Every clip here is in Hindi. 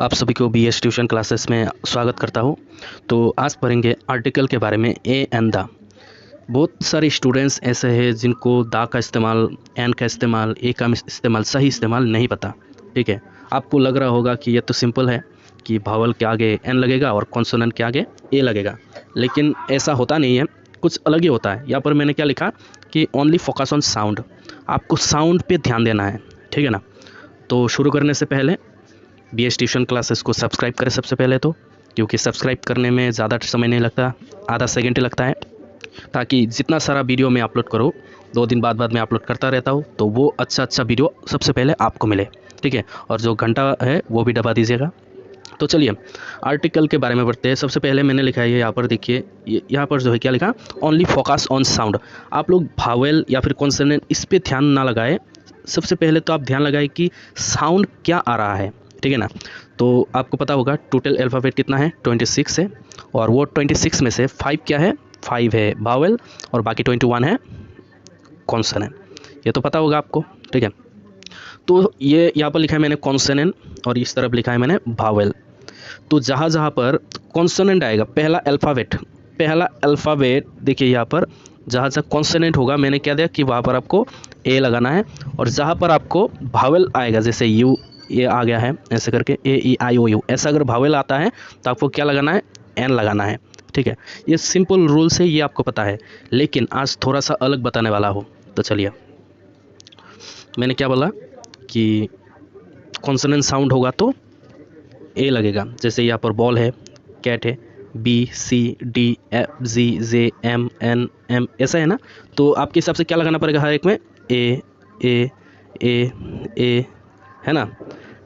आप सभी को बीएस ट्यूशन क्लासेस में स्वागत करता हूं। तो आज पढ़ेंगे आर्टिकल के बारे में, ए एंड द। बहुत सारे स्टूडेंट्स ऐसे हैं जिनको दा का इस्तेमाल, एन का इस्तेमाल, ए का इस्तेमाल, सही इस्तेमाल नहीं पता। ठीक है, आपको लग रहा होगा कि ये तो सिंपल है कि भावल के आगे एन लगेगा और कॉन्सोनेंट के आगे ए लगेगा, लेकिन ऐसा होता नहीं है, कुछ अलग ही होता है। यहाँ पर मैंने क्या लिखा कि ओनली फोकस ऑन साउंड, आपको साउंड पे ध्यान देना है। ठीक है ना। तो शुरू करने से पहले बीएस ट्यूशन क्लासेस को सब्सक्राइब करें सबसे पहले तो, क्योंकि सब्सक्राइब करने में ज़्यादा समय नहीं लगता, आधा सेकंड ही लगता है, ताकि जितना सारा वीडियो मैं अपलोड करूँ, 2 दिन बाद मैं अपलोड करता रहता हूँ, तो वो अच्छा वीडियो सबसे पहले आपको मिले। ठीक है, और जो घंटा है वो भी दबा दीजिएगा। तो चलिए आर्टिकल के बारे में पढ़ते हैं। सबसे पहले मैंने लिखा है, यहाँ पर देखिए, यहाँ पर जो है क्या लिखा, ओनली फोकस ऑन साउंड। आप लोग भावेल या फिर कॉन्सोनेंट इस पर ध्यान ना लगाए, सबसे पहले तो आप ध्यान लगाए कि साउंड क्या आ रहा है। ठीक है ना। तो आपको पता होगा टोटल अल्फ़ाबेट कितना है, 26 है, और वो 26 में से 5 क्या है, 5 है भावेल और बाकी 21 है कॉन्सोनेंट। ये तो पता होगा आपको। ठीक है, तो ये यहाँ पर लिखा है मैंने कॉन्सोनेंट और इस तरफ लिखा है मैंने भावेल। तो जहाँ जहाँ पर कॉन्सोनेंट आएगा, पहला अल्फ़ाबेट देखिए, यहाँ पर जहाँ जहाँ कॉन्सोनेंट होगा मैंने क्या दिया कि वहाँ पर आपको ए लगाना है, और जहाँ पर आपको भावेल आएगा, जैसे यू ये आ गया है ऐसे करके, ए ई आई ओ यू, ऐसा अगर भावेल आता है तो आपको क्या लगाना है, एन लगाना है। ठीक है, ये सिंपल रूल्स है, ये आपको पता है, लेकिन आज थोड़ा सा अलग बताने वाला हूँ। तो चलिए, मैंने क्या बोला कि कॉन्सोनेंट साउंड होगा तो ए लगेगा। जैसे यहाँ पर बॉल है, कैट है, B C D F G J M N M, ऐसा है ना। तो आपके हिसाब से क्या लगाना पड़ेगा हर एक में, ए ए ए ए, है ना।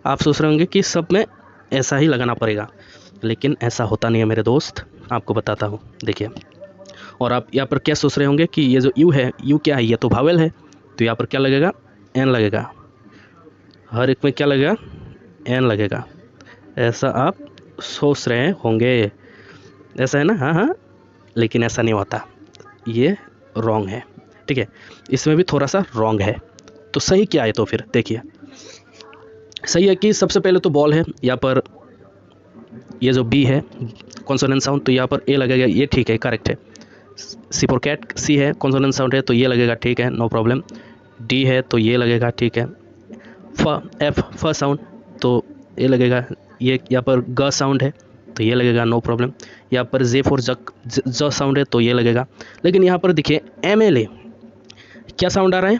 आप सोच रहे होंगे कि सब में ऐसा ही लगाना पड़ेगा, लेकिन ऐसा होता नहीं है मेरे दोस्त, आपको बताता हूँ। देखिए, और आप यहाँ पर क्या सोच रहे होंगे कि ये जो यू है, यू क्या है, ये तो भावेल है, तो यहाँ पर क्या लगेगा, एन लगेगा। हर एक में क्या लगेगा, एन लगेगा, ऐसा आप सोच रहे होंगे। ऐसा है ना, हाँ हाँ, लेकिन ऐसा नहीं होता, ये रॉन्ग है। ठीक है, इसमें भी थोड़ा सा रॉन्ग है। तो सही क्या है, तो फिर देखिए, सही है कि सबसे पहले तो बॉल है, यहाँ पर ये जो बी है कॉन्सोनेंट साउंड, तो यहाँ पर ए लगेगा, ये ठीक है, करेक्ट है। सी फॉर कैट, सी है कॉन्सोनेंट साउंड है, तो ये लगेगा, ठीक है, नो प्रॉब्लम। डी है तो ये लगेगा, ठीक है। फ साउंड, तो ये लगेगा, ये यहाँ पर ग साउंड है तो ये लगेगा, नो प्रॉब्लम। यहाँ पर जे फॉर ज साउंड है तो ये लगेगा, लेकिन यहाँ पर देखिए एम एल ए क्या साउंड आ रहा है,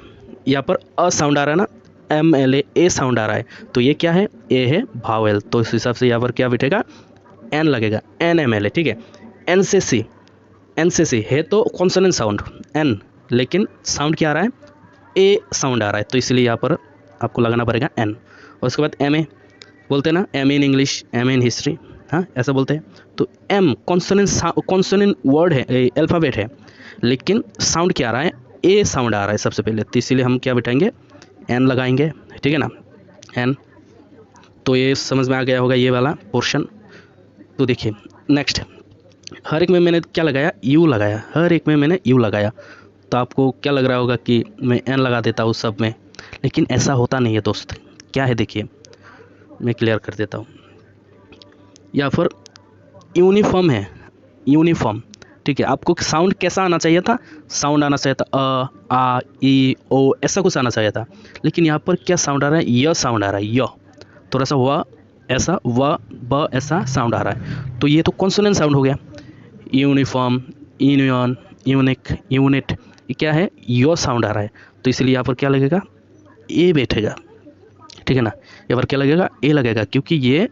यहाँ पर अ साउंड आ रहा है ना, एम एल ए साउंड आ रहा है, तो ये क्या है, ए है भावेल, तो इस हिसाब से यहाँ पर क्या बैठेगा, एन लगेगा, एन एम एल ए। ठीक है, एन से सी है तो कॉन्सोनेंट साउंड एन, लेकिन साउंड क्या आ रहा है, ए साउंड आ रहा है, तो इसलिए यहाँ पर आपको लगाना पड़ेगा एन। और उसके बाद एम ए बोलते हैं ना, M in English, M in history, हाँ ऐसा बोलते हैं। तो एम कॉन्सोनेंट वर्ड है, अल्फ़ाबेट है, लेकिन साउंड क्या आ रहा है, ए साउंड आ रहा है सबसे पहले, तो इसीलिए हम क्या बिठाएंगे, एन लगाएंगे। ठीक है ना, एन। तो ये समझ में आ गया होगा ये वाला पोर्शन। तो देखिए नेक्स्ट, हर एक में मैंने क्या लगाया, यू लगाया, हर एक में मैंने यू लगाया। तो आपको क्या लग रहा होगा कि मैं एन लगा देता हूँ सब में, लेकिन ऐसा होता नहीं है दोस्त। क्या है देखिए, मैं क्लियर कर देता हूँ। यहाँ पर यूनिफॉर्म है, यूनिफॉर्म। ठीक है, आपको साउंड कैसा आना चाहिए था, साउंड आना चाहिए था अ आ ई ओ, ऐसा कुछ आना चाहिए था, लेकिन यहाँ पर क्या साउंड आ रहा है, य साउंड आ रहा है, य, थोड़ा सा व ऐसा, व ब ऐसा साउंड आ रहा है, तो ये तो कॉन्सोनेंट साउंड हो गया। यूनिफॉर्म, यूनियन, यूनिक, यूनिट, ये क्या है, यो साउंड आ रहा है, तो इसलिए यहाँ पर क्या लगेगा, ए बैठेगा। ठीक है ना, यहाँ पर क्या लगेगा, ए लगेगा, क्योंकि ये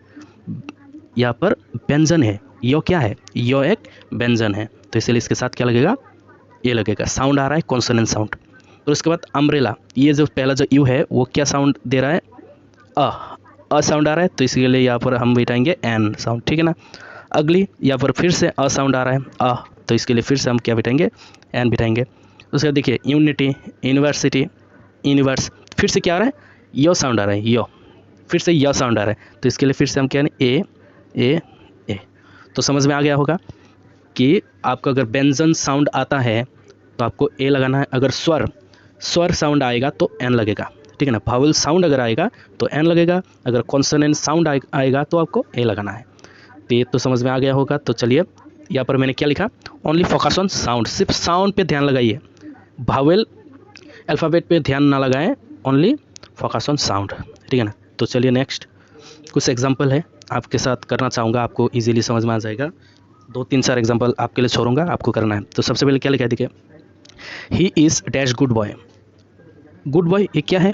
यहाँ पर व्यंजन है, यो क्या है, यो एक व्यंजन है, तो इसलिए इसके साथ क्या लगेगा, ए लगेगा, साउंड आ रहा है कॉन्सोनेंट साउंड। और उसके बाद अम्ब्रेला, ये जो पहला जो यू है वो क्या साउंड दे रहा है, अ साउंड आ रहा है, तो इसके लिए यहाँ पर हम बिठाएंगे एन साउंड। ठीक है ना। अगली, यहाँ पर फिर से अ साउंड आ रहा है, तो इसके लिए फिर से हम क्या बिठाएंगे, एन बिठाएंगे। उसके बाद देखिए यूनिटी, यूनिवर्सिटी, यूनिवर्स, फिर से क्या आ रहा है, यो साउंड आ रहा है, यो, फिर से यो साउंड आ रहा है, तो इसके लिए फिर से हम क्या ए ए ए। तो समझ में आ गया होगा कि आपको अगर व्यंजन साउंड आता है तो आपको ए लगाना है, अगर स्वर साउंड आएगा तो एन लगेगा। ठीक है ना। भावल साउंड अगर आएगा तो एन लगेगा, अगर कॉन्सोनेंट साउंड आएगा तो आपको ए लगाना है। तो ये तो समझ में आ गया होगा। तो चलिए यहाँ पर मैंने क्या लिखा, ओनली फोकस ऑन साउंड, सिर्फ साउंड पे ध्यान लगाइए, भावेल अल्फ़ाबेट पे ध्यान ना लगाएं, ओनली फोकस ऑन साउंड, ठीक है ना। तो चलिए नेक्स्ट कुछ एग्जांपल है आपके साथ करना चाहूँगा, आपको इजीली समझ में आ जाएगा। 2-3-4 एग्जांपल आपके लिए छोड़ूंगा, आपको करना है। तो सबसे पहले क्या लिखा है, देखिए, he is dash good boy. Good boy ये क्या है,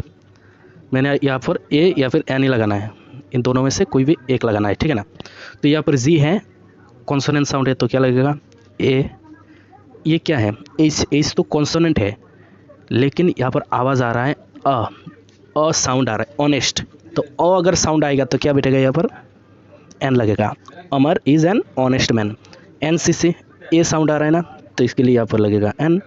मैंने यहाँ पर ए या फिर एन ही लगाना है, इन दोनों में से कोई भी एक लगाना है, ठीक है ना। तो यहाँ पर जी है, कॉन्सोनेंट साउंड है, तो क्या लगेगा ए। ये क्या है, एच तो कॉन्सोनेंट है, लेकिन यहाँ पर आवाज़ आ रहा है अ साउंड आ रहा है, ऑनेस्ट। तो अ अगर साउंड आएगा तो क्या बैठेगा, यहाँ पर एन लगेगा। Amar is an honest man. N से ए साउंड आ रहा है ना, तो इसके लिए यहाँ पर लगेगा एन।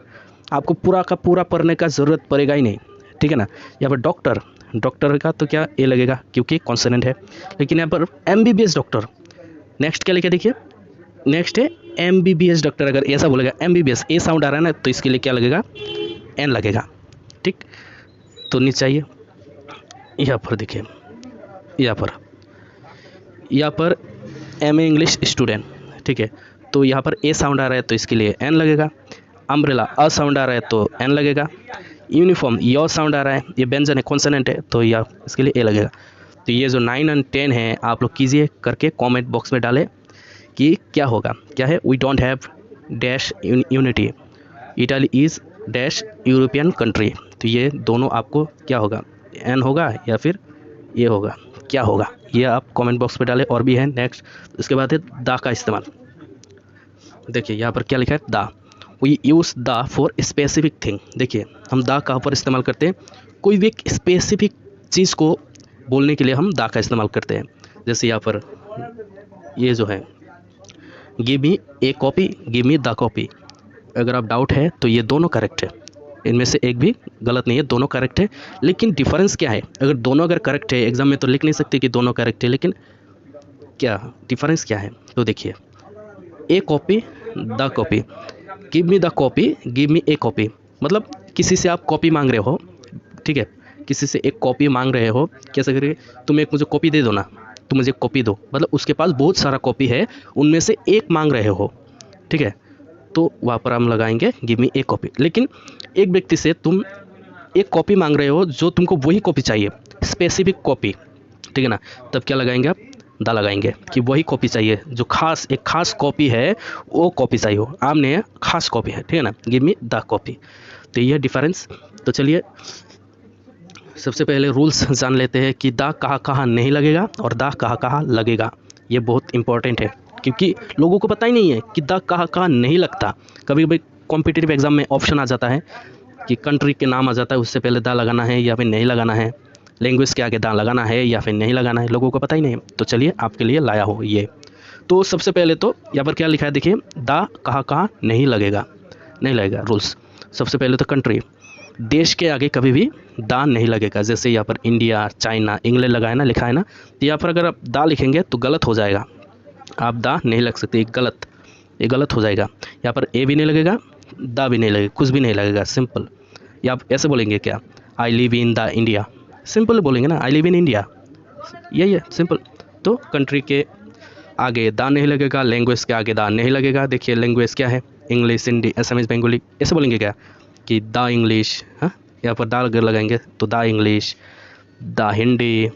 आपको पूरा का पूरा पढ़ने का ज़रूरत पड़ेगा ही नहीं, ठीक है ना। यहाँ पर डॉक्टर, डॉक्टर का तो क्या ए लगेगा क्योंकि कॉन्सोनेंट है। लेकिन यहाँ पर MBBS डॉक्टर, नेक्स्ट क्या लिखा देखिए, नेक्स्ट है MBBS डॉक्टर। अगर ऐसा बोलेगा MBBS, ए साउंड आ रहा है ना, तो इसके लिए क्या लगेगा, एन लगेगा, ठीक। तो नीचे आइए, यहाँ पर देखिए, यहाँ पर MA इंग्लिश स्टूडेंट, ठीक है। तो यहाँ पर ए साउंड आ रहा है तो इसके लिए एन लगेगा। अम्ब्रेला अ साउंड आ रहा है तो एन लगेगा। यूनिफॉर्म यो साउंड आ रहा है, ये व्यंजन है, कॉन्सोनेंट है, तो यह इसके लिए ए लगेगा। तो ये जो 9 और 10 है आप लोग कीजिए करके कमेंट बॉक्स में डालें कि क्या होगा, क्या है, we don't have dash unity, Italy is dash European country. तो ये दोनों आपको क्या होगा, एन होगा या फिर ये होगा, क्या होगा, ये आप कमेंट बॉक्स में डालें। और भी है नेक्स्ट, उसके बाद है दा का इस्तेमाल। देखिए यहाँ पर क्या लिखा है, दा, वी यूज़ दा फॉर स्पेसिफिक थिंग। देखिए हम दा कहाँ पर इस्तेमाल करते हैं, कोई भी एक स्पेसिफिक चीज़ को बोलने के लिए हम दा का इस्तेमाल करते हैं। जैसे यहाँ पर ये जो है, give me A copy, give me the copy. अगर आप डाउट है तो ये दोनों करेक्ट है, इनमें से एक भी गलत नहीं है, दोनों करेक्ट है। लेकिन डिफरेंस क्या है, अगर दोनों अगर करेक्ट है, एग्जाम में तो लिख नहीं सकते कि दोनों करेक्ट है, लेकिन क्या डिफरेंस क्या है, तो देखिए, ए copy the copy, give me the copy, give me A copy. मतलब किसी से आप कॉपी मांग रहे हो, ठीक है, किसी से एक कॉपी मांग रहे हो, कैसे करिए, तुम एक मुझे कॉपी दे दो ना, तुम मुझे कॉपी दो, मतलब उसके पास बहुत सारा कॉपी है, उनमें से एक मांग रहे हो, ठीक है। तो वहाँ पर हम लगाएंगे गिव मी ए कॉपी। लेकिन एक व्यक्ति से तुम एक कॉपी मांग रहे हो जो तुमको वही कॉपी चाहिए, स्पेसिफिक कॉपी, ठीक है ना, तब क्या लगाएंगे आप, दा लगाएंगे कि वही कॉपी चाहिए, जो खास एक खास कॉपी है वो कॉपी चाहिए हो, आमने खास कॉपी है, ठीक है ना, गिव मी द कॉपी। तो ये डिफरेंस। तो चलिए सबसे पहले रूल्स जान लेते हैं कि दा कहाँ कहाँ नहीं लगेगा और दा कहाँ कहाँ लगेगा। ये बहुत इंपॉर्टेंट है क्योंकि लोगों को पता ही नहीं है कि दा कहाँ कहाँ नहीं लगता। कभी कभी कॉम्पिटिटिव एग्जाम में ऑप्शन आ जाता है कि कंट्री के नाम आ जाता है, उससे पहले दा लगाना है या फिर नहीं लगाना है, लैंग्वेज के आगे दा लगाना है या फिर नहीं लगाना है, लोगों को पता ही नहीं है। तो चलिए आपके लिए लाया हो ये। तो सबसे पहले तो यहाँ पर क्या लिखा है देखिए, दा कहाँ कहाँ नहीं लगेगा, नहीं लगेगा रूल्स। सबसे पहले तो कंट्री, देश के आगे कभी भी दा नहीं लगेगा। जैसे यहाँ पर इंडिया, चाइना, इंग्लैंड लगाए ना, लिखा है ना, तो यहाँ पर अगर आप दा लिखेंगे तो गलत हो जाएगा, आप दा नहीं लग सकते, ये गलत हो जाएगा। यहाँ पर ए भी नहीं लगेगा, दा भी नहीं लगेगा, कुछ भी नहीं लगेगा, सिंपल। या आप ऐसे बोलेंगे क्या, I live in the India, simple बोलेंगे ना, आई लिव इन इंडिया, यही है सिंपल। तो कंट्री के आगे दा नहीं लगेगा, लैंग्वेज के आगे दा नहीं लगेगा। देखिए लैंग्वेज क्या है, इंग्लिश, हिंदी, असमीज, बंगाली, ऐसे बोलेंगे क्या कि द इंग्लिश, हाँ, यहाँ पर दा अगर लगाएंगे तो the English, the Hindi,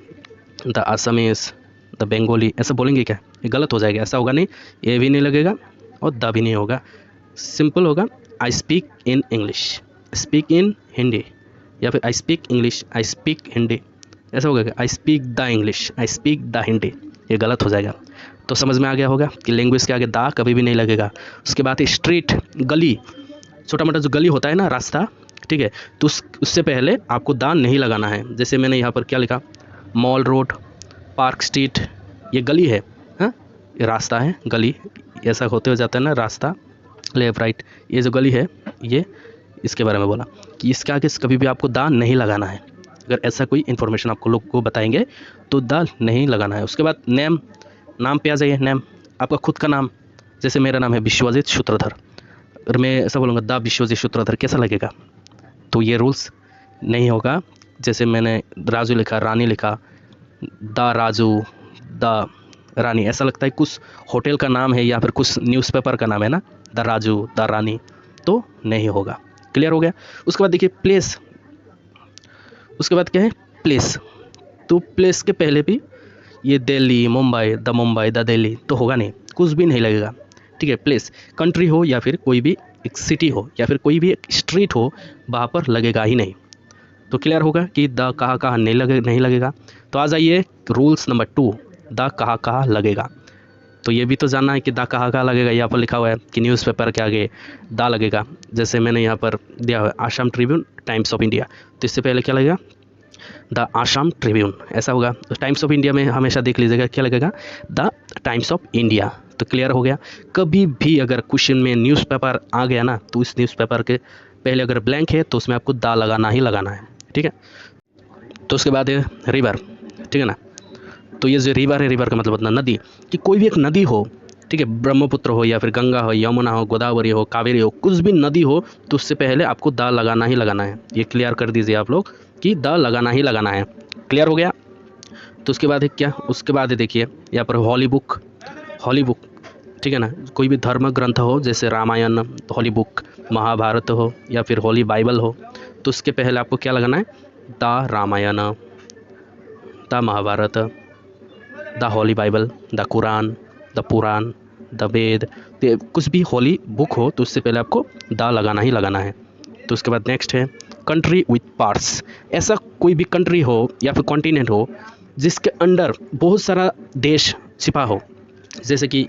the Assamese, the Bengali, ऐसा बोलेंगे क्या, ये गलत हो जाएगा, ऐसा होगा नहीं। ए भी नहीं लगेगा और द भी नहीं होगा, सिंपल होगा, I speak in English, speak in Hindi, या फिर I speak English, I speak Hindi, ऐसा होगा, I speak the English, I speak the Hindi, ये गलत हो जाएगा। तो समझ में आ गया होगा कि लैंग्वेज के आगे दा कभी भी नहीं लगेगा। उसके बाद स्ट्रीट, गली, छोटा मोटा जो गली होता है ना, रास्ता, ठीक है, तो उससे पहले आपको दा नहीं लगाना है। जैसे मैंने यहाँ पर क्या लिखा, मॉल रोड, पार्क स्ट्रीट, ये गली है, हाँ, ये रास्ता है, गली ऐसा होते हो जाता है ना, रास्ता, लेफ्ट राइट, ये जो गली है, ये इसके बारे में बोला कि इसके आगे कभी भी आपको दा नहीं लगाना है। अगर ऐसा कोई इन्फॉर्मेशन आपको लोग को बताएंगे तो दा नहीं लगाना है। उसके बाद नेम, नाम पे आ जाइए, नेम आपका खुद का नाम, जैसे मेरा नाम है विश्वजीत सूत्रधर, अगर मैं ऐसा बोलूँगा दा विश्वजीत सूत्रधर, कैसा लगेगा, तो ये रूल्स नहीं होगा। जैसे मैंने राजू लिखा, रानी लिखा, द राजू, द रानी, ऐसा लगता है कुछ होटल का नाम है या फिर कुछ न्यूज़पेपर का नाम है ना, द राजू, द रानी, तो नहीं होगा। क्लियर हो गया। उसके बाद देखिए प्लेस, उसके बाद क्या है प्लेस, तो प्लेस के पहले भी ये दिल्ली, मुंबई, द दिल्ली तो होगा नहीं, कुछ भी नहीं लगेगा। ठीक है, प्लेस कंट्री हो या फिर कोई भी एक सिटी हो या फिर कोई भी एक स्ट्रीट हो, वहाँ पर लगेगा ही नहीं। तो क्लियर होगा कि द कहाँ कहाँ नहीं लगेगा। तो आ जाइए रूल्स नंबर 2, द कहाँ कहाँ लगेगा। तो ये भी तो जानना है कि द कहाँ कहाँ लगेगा। यहाँ पर लिखा हुआ है कि न्यूज़पेपर के आगे द लगेगा, जैसे मैंने यहाँ पर दिया हुआ है Assam Tribune, times of India, तो इससे पहले क्या लगेगा द आसाम ट्रिब्यून, ऐसा होगा। तो टाइम्स ऑफ इंडिया में हमेशा देख लीजिएगा क्या लगेगा द टाइम्स ऑफ इंडिया। तो क्लियर हो गया। कभी भी अगर क्वेश्चन में न्यूज़पेपर आ गया ना, तो इस न्यूज़पेपर के पहले अगर ब्लैंक है तो उसमें आपको द लगाना ही लगाना है। ठीक है, तो उसके बाद है रिवर। ठीक है ना, तो ये जो रिवर है, रिवर का मतलब होता है नदी, कि कोई भी एक नदी हो, ठीक है, ब्रह्मपुत्र हो या फिर गंगा हो, यमुना हो, गोदावरी हो, कावेरी हो, कुछ भी नदी हो, तो उससे पहले आपको द लगाना ही लगाना है। ये क्लियर कर दीजिए आप लोग कि द लगाना ही लगाना है। क्लियर हो गया। तो उसके बाद है क्या, उसके बाद है देखिए यहाँ पर हॉली बुक, हॉली बुक, ठीक है ना, कोई भी धर्म ग्रंथ हो जैसे रामायण, हॉली बुक, महाभारत हो या फिर हॉली बाइबल हो, तो उसके पहले आपको क्या लगाना है the Ramayan, the Mahabharat, the holy Bible, the Quran, the Puran, the Ved, तो कुछ भी हॉली बुक हो तो उससे पहले आपको द लगाना ही लगाना है। तो उसके बाद नेक्स्ट है कंट्री विथ पार्ट्स। ऐसा कोई भी कंट्री हो या फिर कॉन्टिनेंट हो जिसके अंडर बहुत सारा देश छिपा हो, जैसे कि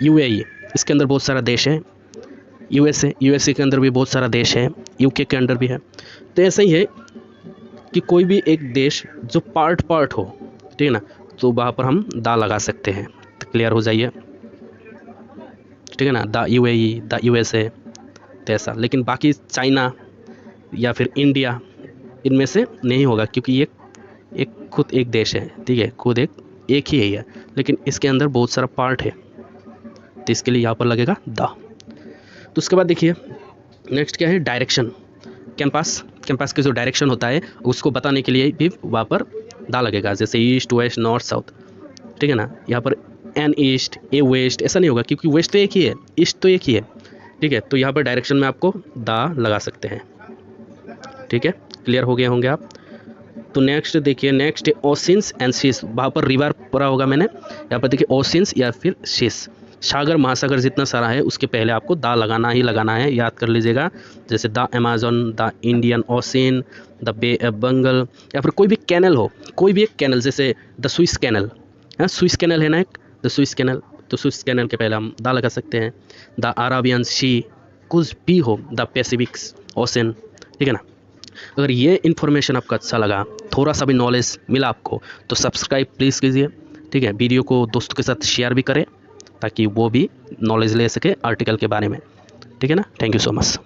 यूएई, इसके अंदर बहुत सारा देश है, यूएसए के अंदर भी बहुत सारा देश है, यूके के अंदर भी है। तो ऐसा ही है कि कोई भी एक देश जो पार्ट हो, ठीक है ना, तो वहाँ पर हम द लगा सकते हैं। तो क्लियर हो जाइए, ठीक है ना, द यूएई, द यूएसए, तो ऐसा। लेकिन बाकी चाइना या फिर इंडिया, इनमें से नहीं होगा, क्योंकि ये एक खुद एक देश है, ठीक है, खुद एक ही है, लेकिन इसके अंदर बहुत सारा पार्ट है, तो इसके लिए यहाँ पर लगेगा द। तो उसके बाद देखिए नेक्स्ट क्या है डायरेक्शन। कैंपस के जो डायरेक्शन होता है उसको बताने के लिए भी वहाँ पर द लगेगा, जैसे ईस्ट, वेस्ट, नॉर्थ, साउथ, ठीक है ना। यहाँ पर एन ईस्ट, ए वेस्ट, ऐसा नहीं होगा, क्योंकि वेस्ट तो एक ही है, ईस्ट तो एक ही है, ठीक है। तो यहाँ पर डायरेक्शन में आपको द लगा सकते हैं। ठीक है, क्लियर हो गए होंगे आप। तो नेक्स्ट देखिए, नेक्स्ट ओशियंस एंड सीस, वहाँ पर रिवर पढ़ा होगा मैंने, यहाँ पर देखिए ओशियंस या फिर सीस, सागर महासागर जितना सारा है उसके पहले आपको द लगाना ही लगाना है, याद कर लीजिएगा। जैसे the Amazon, the Indian Ocean, the Bay of Bengal, या फिर कोई भी कैनल हो, कोई भी एक कैनल, जैसे द स्विस कैनल, हाँ स्विस कैनल है ना एक, द स्विस कैनल, तो स्विस कैनल के पहले हम द लगा सकते हैं। द अरेबियन सी, कुछ भी हो, द पैसिफिक ओशन, ठीक है ना। अगर ये इन्फॉर्मेशन आपको अच्छा लगा, थोड़ा सा भी नॉलेज मिला आपको, तो सब्सक्राइब प्लीज़ कीजिए, ठीक है। वीडियो को दोस्तों के साथ शेयर भी करें ताकि वो भी नॉलेज ले सके आर्टिकल के बारे में, ठीक है ना। Thank you so much.